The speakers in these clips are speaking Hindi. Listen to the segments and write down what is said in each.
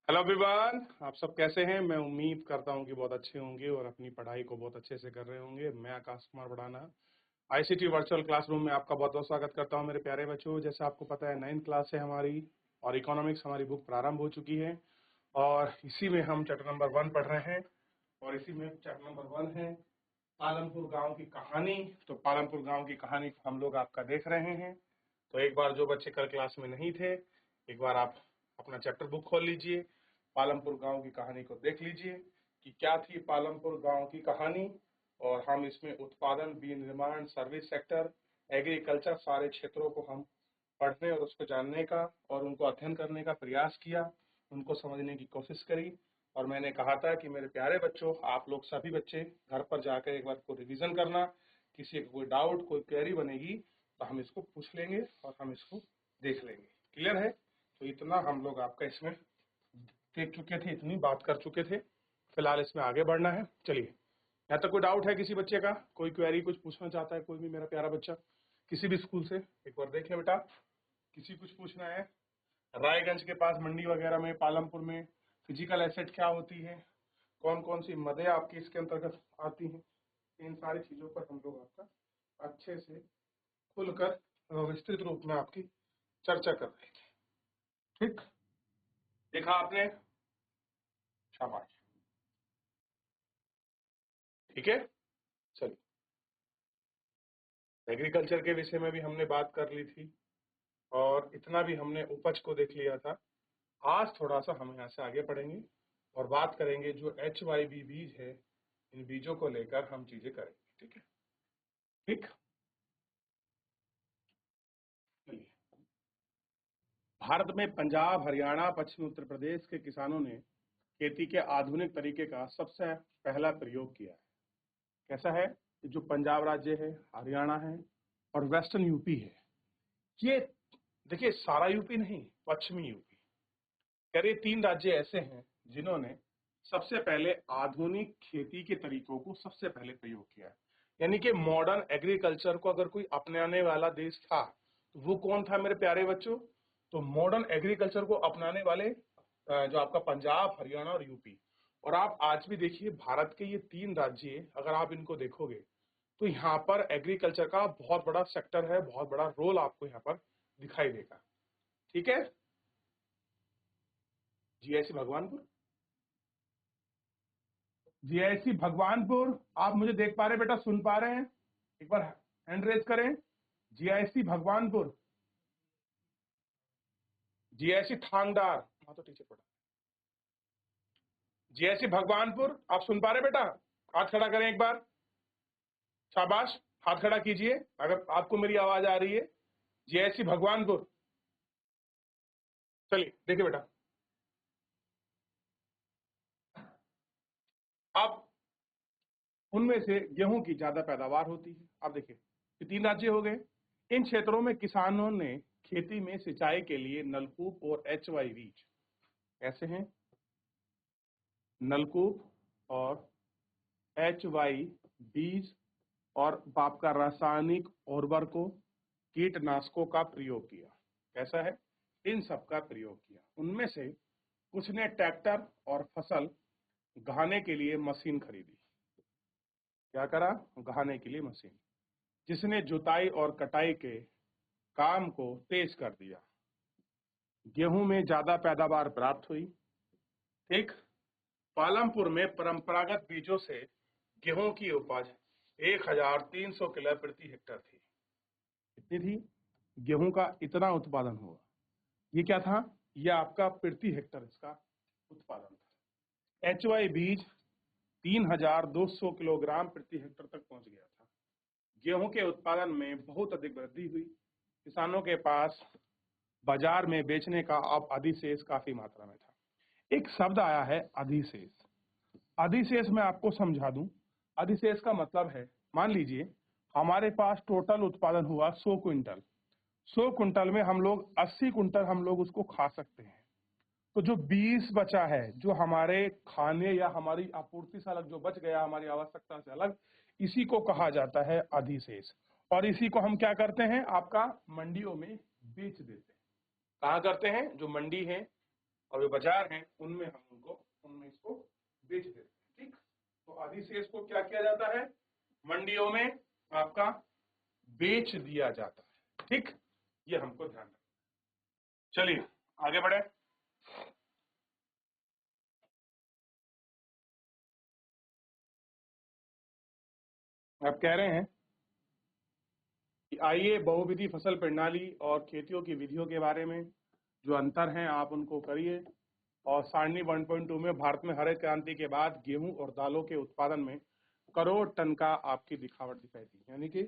हेलो एवरीवन, आप सब कैसे हैं। मैं उम्मीद करता हूं कि बहुत अच्छे होंगे और अपनी पढ़ाई को बहुत अच्छे से कर रहे होंगे। मैं आकाश कुमार बढ़ाना आईसीटी वर्चुअल क्लासरूम में आपका बहुत बहुत स्वागत करता हूं मेरे प्यारे बच्चों। जैसे आपको पता है 9th क्लास है हमारी और इकोनॉमिक्स हमारी बुक प्रारंभ हो चुकी है और इसी में हम चैप्टर नंबर 1 पढ़ रहे हैं और इसी में चैप्टर नंबर 1 है पालमपुर गाँव की कहानी। तो पालमपुर गाँव की कहानी को हम लोग आपका देख रहे हैं। तो एक बार जो बच्चे कल क्लास में नहीं थे, एक बार आप अपना चैप्टर बुक खोल लीजिए, पालमपुर गांव की कहानी को देख लीजिए कि क्या थी पालमपुर गांव की कहानी। और हम इसमें उत्पादन, विनिर्माण, सर्विस सेक्टर, एग्रीकल्चर सारे क्षेत्रों को हम पढ़ने और उसको जानने का और उनको अध्ययन करने का प्रयास किया, उनको समझने की कोशिश करी। और मैंने कहा था कि मेरे प्यारे बच्चों, आप लोग सभी बच्चे घर पर जाकर एक बार को रिवीजन करना। किसी को कोई डाउट, कोई क्वेरी बनेगी तो हम इसको पूछ लेंगे और हम इसको देख लेंगे। क्लियर है? तो इतना हम लोग आपका इसमें देख चुके थे, इतनी बात कर चुके थे। फिलहाल इसमें आगे बढ़ना है। चलिए, यहाँ तक कोई डाउट है किसी बच्चे का? कोई क्वेरी, कुछ पूछना चाहता है कोई भी मेरा प्यारा बच्चा किसी भी स्कूल से? एक बार देख ले बेटा, किसी कुछ पूछना है? रायगंज के पास मंडी वगैरह में, पालमपुर में फिजिकल एसेट क्या होती है, कौन कौन सी मदें आपकी इसके अंतर्गत आती हैं, इन सारी चीजों पर हम लोग आपका अच्छे से खुलकर विस्तृत रूप में आपकी चर्चा कर रहे थे। ठीक, देखा आपने? शाबाश। ठीक है, चलिए। एग्रीकल्चर के विषय में भी हमने बात कर ली थी और इतना भी हमने उपज को देख लिया था। आज थोड़ा सा हम यहाँ से आगे बढ़ेंगे और बात करेंगे जो HYV बीज है, इन बीजों को लेकर हम चीजें करेंगे। ठीक है, ठीक। चलिए, भारत में पंजाब, हरियाणा, पश्चिमी उत्तर प्रदेश के किसानों ने खेती के आधुनिक तरीके का सबसे पहला प्रयोग किया है। कैसा है? जो पंजाब राज्य है, हरियाणा है और वेस्टर्न यूपी है, ये देखिए सारा यूपी नहीं, पश्चिमी यूपी, कह रहे 3 राज्य ऐसे हैं जिन्होंने सबसे पहले आधुनिक खेती के तरीकों को सबसे पहले प्रयोग किया है। यानी कि मॉडर्न एग्रीकल्चर को अगर कोई अपनाने वाला देश था तो वो कौन था मेरे प्यारे बच्चों? तो मॉडर्न एग्रीकल्चर को अपनाने वाले जो आपका पंजाब, हरियाणा और यूपी। और आप आज भी देखिए भारत के ये 3 राज्य, अगर आप इनको देखोगे तो यहाँ पर एग्रीकल्चर का बहुत बड़ा सेक्टर है, बहुत बड़ा रोल आपको यहाँ पर दिखाई देगा। ठीक है, जीआईसी भगवानपुर, जीआईसी भगवानपुर, आप मुझे देख पा रहे हैं बेटा, सुन पा रहे हैं? एक बार हैंड रेज करें। जीआईसी भगवानपुर, जीआईसी थांगदार, हाँ तो टीचर पढ़ा, जीआईसी भगवानपुर, आप सुन पा रहे बेटा? हाथ खड़ा करें एक बार, शाबाश, हाथ खड़ा कीजिए अगर आपको मेरी आवाज आ रही है। जीआईसी भगवानपुर, चलिए देखिए बेटा, अब उनमें से गेहूं की ज्यादा पैदावार होती है। अब देखिए, ये 3 राज्य हो गए। इन क्षेत्रों में किसानों ने खेती में सिंचाई के लिए नलकूप और HY बीज, ऐसे हैं नलकूप और HY बीज और आपका रासायनिक उर्वरकों, कीटनाशकों का प्रयोग किया। कैसा है? इन सब का प्रयोग किया। उनमें से कुछ ने ट्रैक्टर और फसल घाने के लिए मशीन खरीदी। क्या करा? घाने के लिए मशीन, जिसने जुताई और कटाई के काम को तेज कर दिया। गेहूं में ज्यादा पैदावार प्राप्त हुई। ठीक, पालमपुर में परंपरागत बीजों से गेहूं की उपज 1300 किलो प्रति हेक्टेयर थी। कितनी थी? गेहूं का इतना उत्पादन हुआ। ये क्या था? ये आपका प्रति हेक्टेयर इसका उत्पादन था। HY बीज 3200 किलोग्राम प्रति हेक्टेयर तक पहुंच गया था। गेहूं के उत्पादन में बहुत अधिक वृद्धि हुई। किसानों के पास बाजार में बेचने का अब अधिशेष काफी मात्रा में था। एक शब्द आया है अधिशेष। अधिशेष मैं आपको समझा दूं। अधिशेष का मतलब है, मान लीजिए हमारे पास टोटल उत्पादन हुआ 100 क्विंटल। 100 क्विंटल में हम लोग 80 क्विंटल हम लोग उसको खा सकते हैं। तो जो 20 बचा है, जो हमारे खाने या हमारी आपूर्ति से अलग जो बच गया, हमारी आवश्यकता से अलग, इसी को कहा जाता है अधिशेष। और इसी को हम क्या करते हैं? आपका मंडियों में बेच देते हैं। कहाँ करते हैं? जो मंडी है और जो बाजार हैं उनमें उनमें इसको बेच देते हैं। ठीक, तो आधी से इसको क्या किया जाता है, मंडियों में आपका बेच दिया जाता है। ठीक, ये हमको ध्यान रखना। चलिए आगे बढ़े। आप कह रहे हैं कि आइए बहुविधि फसल प्रणाली और खेतियों की विधियों के बारे में जो अंतर हैं आप उनको करिए। और सारणी 1.2 में भारत में हरित क्रांति के बाद गेहूं और दालों के उत्पादन में करोड़ टन का आपकी दिखावट दिखाई दी, यानी कि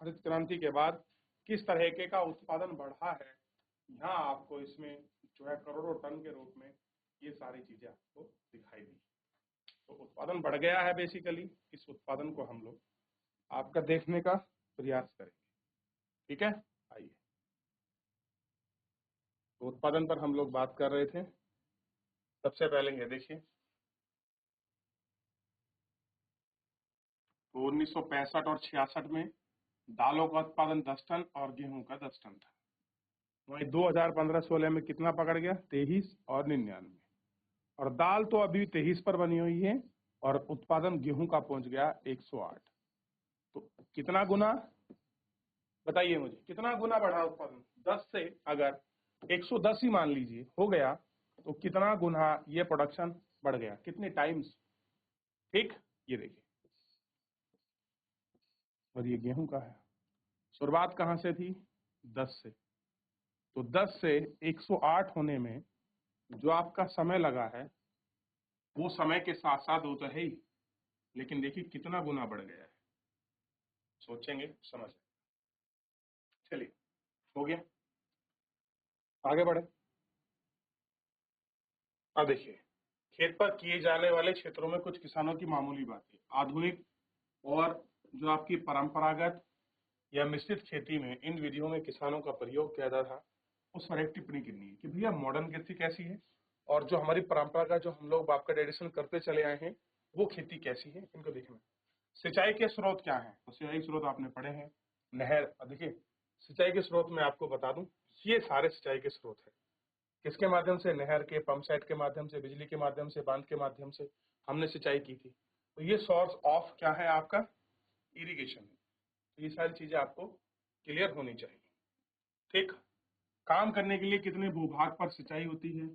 हरित क्रांति के बाद किस तरह का उत्पादन बढ़ा है, यहाँ आपको इसमें जो है करोड़ों टन के रूप में ये सारी चीजें आपको दिखाई दी। तो उत्पादन बढ़ गया है बेसिकली। इस उत्पादन को हम लोग आपका देखने का प्रयास करेंगे। ठीक है, आइए। तो उत्पादन पर हम लोग बात कर रहे थे। सबसे पहले ये देखिए, तो 1965 और 66 में दालों का उत्पादन 10 टन और गेहूं का 10 टन था। वहीं 2015-16 में कितना पकड़ गया, 23 और 99। और दाल तो अभी 23 पर बनी हुई है और उत्पादन गेहूं का पहुंच गया 108। तो कितना गुना, बताइए मुझे, कितना गुना बढ़ा उत्पादन? 10 से अगर 110 ही मान लीजिए हो गया, तो कितना गुना ये प्रोडक्शन बढ़ गया, कितने टाइम्स। ठीक, ये देखिए, और ये गेहूं का है। शुरुआत कहां से थी, 10 से। तो 10 से 108 होने में जो आपका समय लगा है वो समय के साथ साथ वो तो है ही, लेकिन देखिए कितना गुना बढ़ गया है। सोचेंगे समझ। चलिए, हो गया, आगे बढ़े। अब देखिए, खेत पर किए जाने वाले क्षेत्रों में कुछ किसानों की मामूली बातें। आधुनिक और जो आपकी परंपरागत या मिश्रित खेती में इन विधियों में किसानों का प्रयोग किया जाता था, उस पर एक टिप्पणी करनी है कि भैया मॉडर्न खेती कैसी है और जो हमारी परंपरा का जो हम लोग आपका ट्रेडिशन करते चले आए हैं वो खेती कैसी है, इनको देखना। सिंचाई के स्रोत क्या है, तो सिंचाई स्रोत आपने पढ़े हैं, नहर। देखिए, सिंचाई के स्रोत मैं आपको बता दूं, ये सारे सिंचाई के स्रोत है। किसके माध्यम से, नहर के, पंप सेट के माध्यम से, बिजली के माध्यम से, बांध के माध्यम से हमने सिंचाई की थी। तो ये सोर्स ऑफ क्या है आपका, इरिगेशन है। तो ये सारी चीजें आपको क्लियर होनी चाहिए। ठीक, काम करने के लिए कितने भूभाग पर सिंचाई होती है,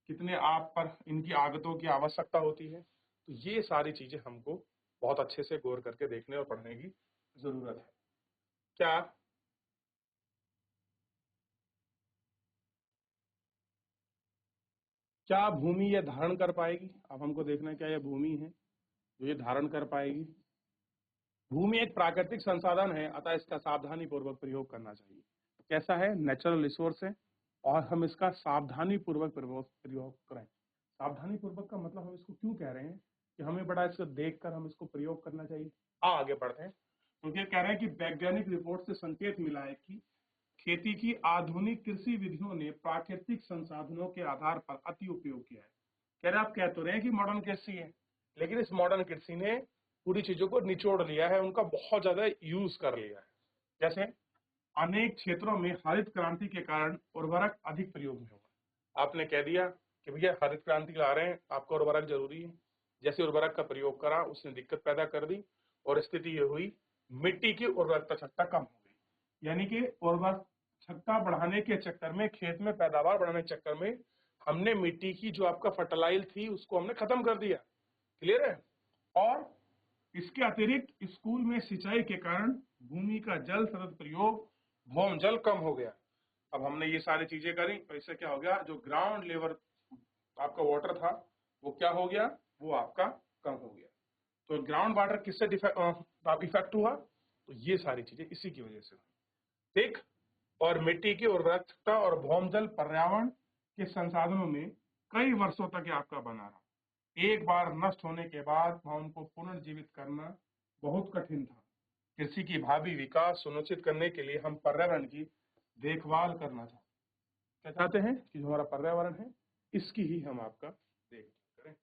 कितने आप पर इनकी आगतों की आवश्यकता होती है, तो ये सारी चीजें हमको बहुत अच्छे से गौर करके देखने और पढ़ने की जरूरत है। क्या क्या भूमि ये धारण कर पाएगी? अब हमको देखना है क्या ये भूमि है जो ये धारण कर पाएगी। भूमि एक प्राकृतिक संसाधन है, अतः इसका सावधानी पूर्वक प्रयोग करना चाहिए। कैसा है, नेचुरल रिसोर्स है और हम इसका सावधानी पूर्वक प्रयोग करें। सावधानी पूर्वक का मतलब हम इसको क्यों कह रहे हैं कि हमें बड़ा इसको देखकर हम इसको प्रयोग करना चाहिए। आगे बढ़ते हैं, क्योंकि कह रहे हैं कि वैज्ञानिक रिपोर्ट से संकेत मिला है कि खेती की आधुनिक कृषि विधियों ने प्राकृतिक संसाधनों के आधार पर अति उपयोग किया है। कह रहे आप कह तो रहे हैं कि मॉडर्न कृषि है, लेकिन इस मॉडर्न कृषि ने पूरी चीजों को निचोड़ लिया है, उनका बहुत ज्यादा यूज कर लिया है। जैसे अनेक क्षेत्रों में हरित क्रांति के कारण उर्वरक अधिक प्रयोग में हुआ। आपने कह दिया कि भैया हरित क्रांति ला रहे हैं, आपको उर्वरक जरूरी है। जैसे उर्वरक का प्रयोग करा, उसने दिक्कत पैदा कर दी और स्थिति ये हुई, मिट्टी की उर्वरकता क्षमता कम हो गई। यानी कि उर्वरकता बढ़ाने के चक्कर में, खेत में पैदावार बढ़ाने के चक्कर में हमने मिट्टी की जो आपका फर्टिलाइज थी उसको हमने खत्म कर दिया। क्लियर है? और इसके अतिरिक्त स्कूल में सिंचाई के कारण भूमि का जल सतत प्रयोग, भौम जल कम हो गया। अब हमने ये सारी चीजें करी तो इससे क्या हो गया, जो ग्राउंड लेवल आपका वाटर था वो क्या हो गया, वो आपका कम हो गया। तो ग्राउंड वाटर किससे इफेक्ट हुआ, तो ये सारी चीजें इसी की वजह से। ठीक, और मिट्टी की उर्वरकता और भौम जल पर्यावरण के संसाधनों में कई वर्षों तक आपका बना रहा। एक बार नष्ट होने के बाद उनको पुनर्जीवित करना बहुत कठिन था। कृषि की भावी विकास सुनिश्चित करने के लिए हम पर्यावरण की देखभाल करना चाहते हैं। क्या चाहते हैं कि जो हमारा पर्यावरण है इसकी ही हम आपका देखभाल करें।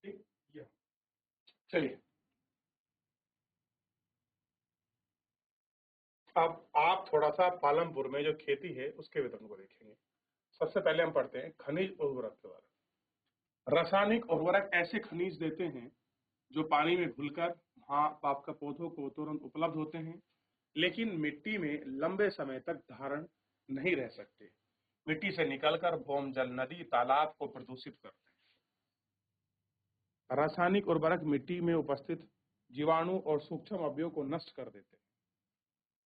ठीक, ये चलिए, अब आप थोड़ा सा पालमपुर में जो खेती है उसके विवरण को देखेंगे। सबसे पहले हम पढ़ते हैं खनिज उर्वरक के बारे में। रासायनिक उर्वरक ऐसे खनिज देते हैं जो पानी में घुलकर आपका पौधों को तुरंत उपलब्ध होते हैं, लेकिन मिट्टी में लंबे समय तक धारण नहीं रह सकते। मिट्टी से निकलकर भौमजल, नदी, तालाब को प्रदूषित करते हैं। रासायनिक उर्वरक मिट्टी में उपस्थित जीवाणु और सूक्ष्म अवयवों को नष्ट कर देते हैं।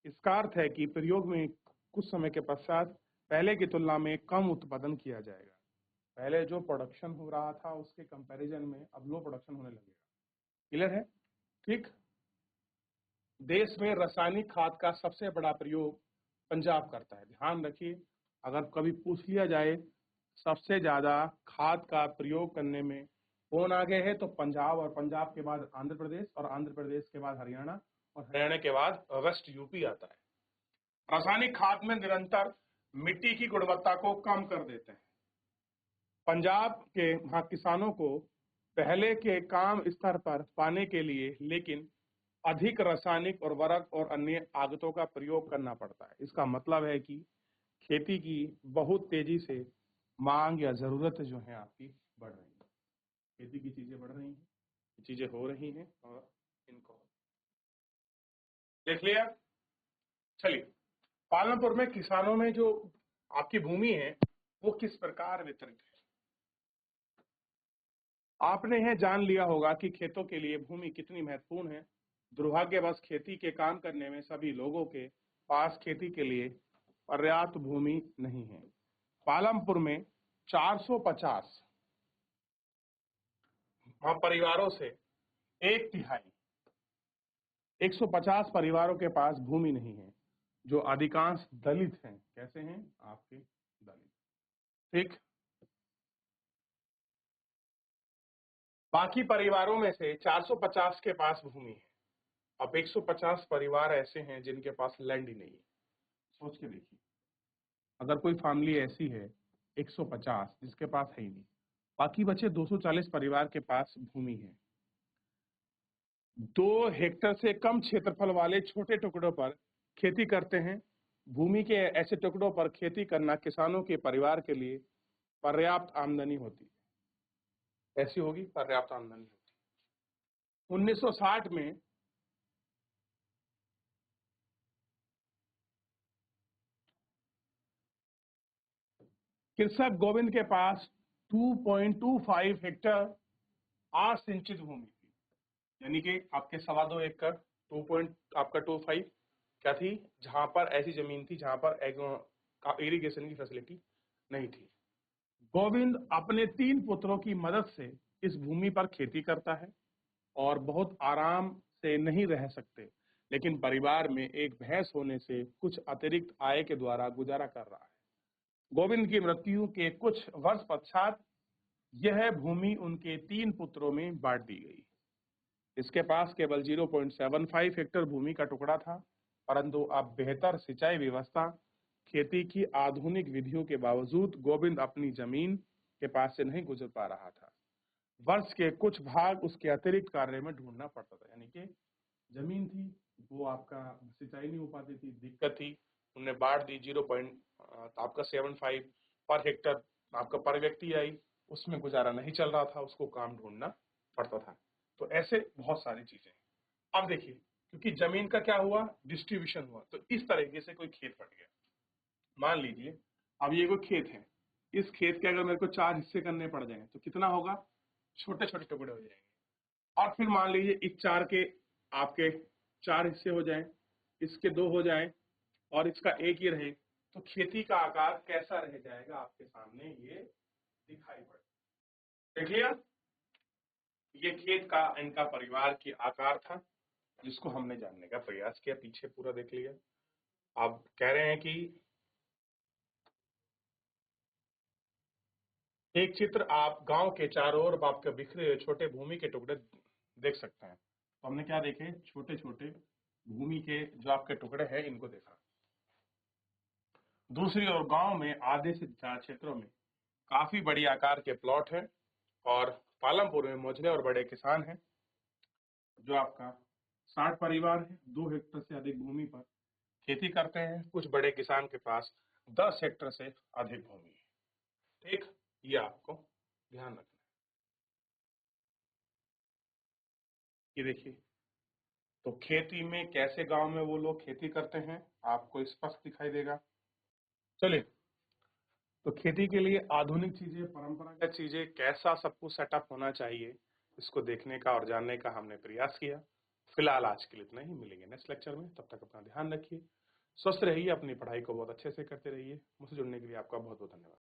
इसका अर्थ है कि प्रयोग में कुछ समय के पश्चात पहले की तुलना में कम उत्पादन किया जाएगा। पहले जो प्रोडक्शन हो रहा था उसके कंपैरिजन में अब लो प्रोडक्शन होने लगेगा। क्लियर है? ठीक। देश में रासायनिक खाद का सबसे बड़ा प्रयोग पंजाब करता है। ध्यान रखिए, अगर कभी पूछ लिया जाए सबसे ज्यादा खाद का प्रयोग करने में कौन आगे है, तो पंजाब, और पंजाब के बाद आंध्र प्रदेश, और आंध्र प्रदेश के बाद हरियाणा, और हरियाणा के बाद वेस्ट यूपी आता है। रासायनिक खाद में निरंतर मिट्टी की गुणवत्ता को कम कर देते हैं। पंजाब के किसानों को पहले के काम स्तर पर पाने के लिए लेकिन अधिक रासायनिक उर्वरक और अन्य आगतों का प्रयोग करना पड़ता है। इसका मतलब है कि खेती की बहुत तेजी से मांग या जरूरत जो है आपकी बढ़ रही है। खेती की चीजें बढ़ रही हैं, चीजें हो रही हैं, और इनको देख लिया। चलिए, पालनपुर में किसानों में जो आपकी भूमि है वो किस प्रकार वितरित है। आपने यह जान लिया होगा कि खेतों के लिए भूमि कितनी महत्वपूर्ण है। दुर्भाग्यवश खेती के काम करने में सभी लोगों के पास खेती के लिए पर्याप्त भूमि नहीं है। पालमपुर में 450 परिवारों से एक तिहाई 150 परिवारों के पास भूमि नहीं है, जो अधिकांश दलित हैं। कैसे हैं आपके? दलित। ठीक। बाकी परिवारों में से 450 के पास भूमि है। अब 150 परिवार ऐसे हैं जिनके पास लैंड ही नहीं है। सोच के देखिए, अगर कोई फैमिली ऐसी है 150 जिसके पास है ही नहीं, बाकी बचे 240 परिवार के पास भूमि है। 2 हेक्टेयर से कम क्षेत्रफल वाले छोटे टुकड़ों पर खेती करते हैं। भूमि के ऐसे टुकड़ों पर खेती करना किसानों के परिवार के लिए पर्याप्त आमदनी होती है। ऐसी होगी पर्याप्त आमदनी होती। 1960 में कृषक गोविंद के पास 2.25 हेक्टेयर 8 सिंचित भूमि थी, यानी कि आपके 2.25 एकड़ 2.25 क्या थी, जहां पर ऐसी जमीन थी जहां पर इरिगेशन की फैसिलिटी नहीं थी। गोविंद अपने 3 पुत्रों की मदद से इस भूमि पर खेती करता है और बहुत आराम से नहीं रह सकते, लेकिन परिवार में एक भैंस होने से कुछ अतिरिक्त आय के द्वारा गुजारा कर रहा है। गोविंद की मृत्यु के कुछ वर्ष पश्चात यह भूमि उनके 3 पुत्रों में बांट दी गई। इसके पास केवल 0.75 हेक्टेयर भूमि का टुकड़ा था, परंतु अब बेहतर सिंचाई व्यवस्था, खेती की आधुनिक विधियों के बावजूद गोविंद अपनी जमीन के पास से नहीं गुजर पा रहा था। वर्ष के कुछ भाग उसके अतिरिक्त कार्य में ढूंढना पड़ता था, यानी कि जमीन थी वो आपका सिंचाई नहीं हो पाती थी, दिक्कत थी, उन्होंने बांट दी। 0.75 पर हेक्टर आपका पर व्यक्ति आई, उसमें गुजारा नहीं चल रहा था, उसको काम ढूंढना पड़ता था। तो ऐसे बहुत सारी चीजें। अब देखिए, क्योंकि जमीन का क्या हुआ, डिस्ट्रीब्यूशन हुआ, तो इस तरीके से कोई खेत बट गया। मान लीजिए अब ये कोई खेत है, इस खेत के अगर मेरे को 4 हिस्से करने पड़ जाए तो कितना होगा, छोटे छोटे टुकड़े हो जाएंगे। और फिर मान लीजिए इस 4 के आपके 4 हिस्से हो जाएं, इसके 2 हो जाएं और इसका 1 ही रहे, तो खेती का आकार कैसा रह जाएगा आपके सामने ये दिखाई पड़े। देख लिया, ये खेत का इनका परिवार की आकार था जिसको हमने जानने का प्रयास किया। पीछे पूरा देख लिया। आप कह रहे हैं कि एक चित्र आप गांव के चारों ओर आपके बिखरे हुए छोटे भूमि के टुकड़े देख सकते हैं। तो हमने क्या देखे, छोटे छोटे भूमि के जो आपके टुकड़े हैं इनको देखा। दूसरी ओर गांव में आधे से 4 क्षेत्रों में काफी बड़ी आकार के प्लॉट हैं और पालमपुर में मझले और बड़े किसान हैं। जो आपका 60 परिवार है 2 हेक्टेयर से अधिक भूमि पर खेती करते हैं। कुछ बड़े किसान के पास 10 हेक्टेयर से अधिक भूमि है। ठीक, ये आपको ध्यान रखना है। ये देखिए, तो खेती में कैसे गांव में वो लोग खेती करते हैं आपको स्पष्ट दिखाई देगा। चलिए, तो खेती के लिए आधुनिक चीजें, परंपरागत चीजें, कैसा सब कुछ सेटअप होना चाहिए, इसको देखने का और जानने का हमने प्रयास किया। फिलहाल आज के लिए इतना ही, मिलेंगे नेक्स्ट लेक्चर में। तब तक अपना ध्यान रखिए, स्वस्थ रहिए, अपनी पढ़ाई को बहुत अच्छे से करते रहिए। मुझसे जुड़ने के लिए आपका बहुत बहुत धन्यवाद।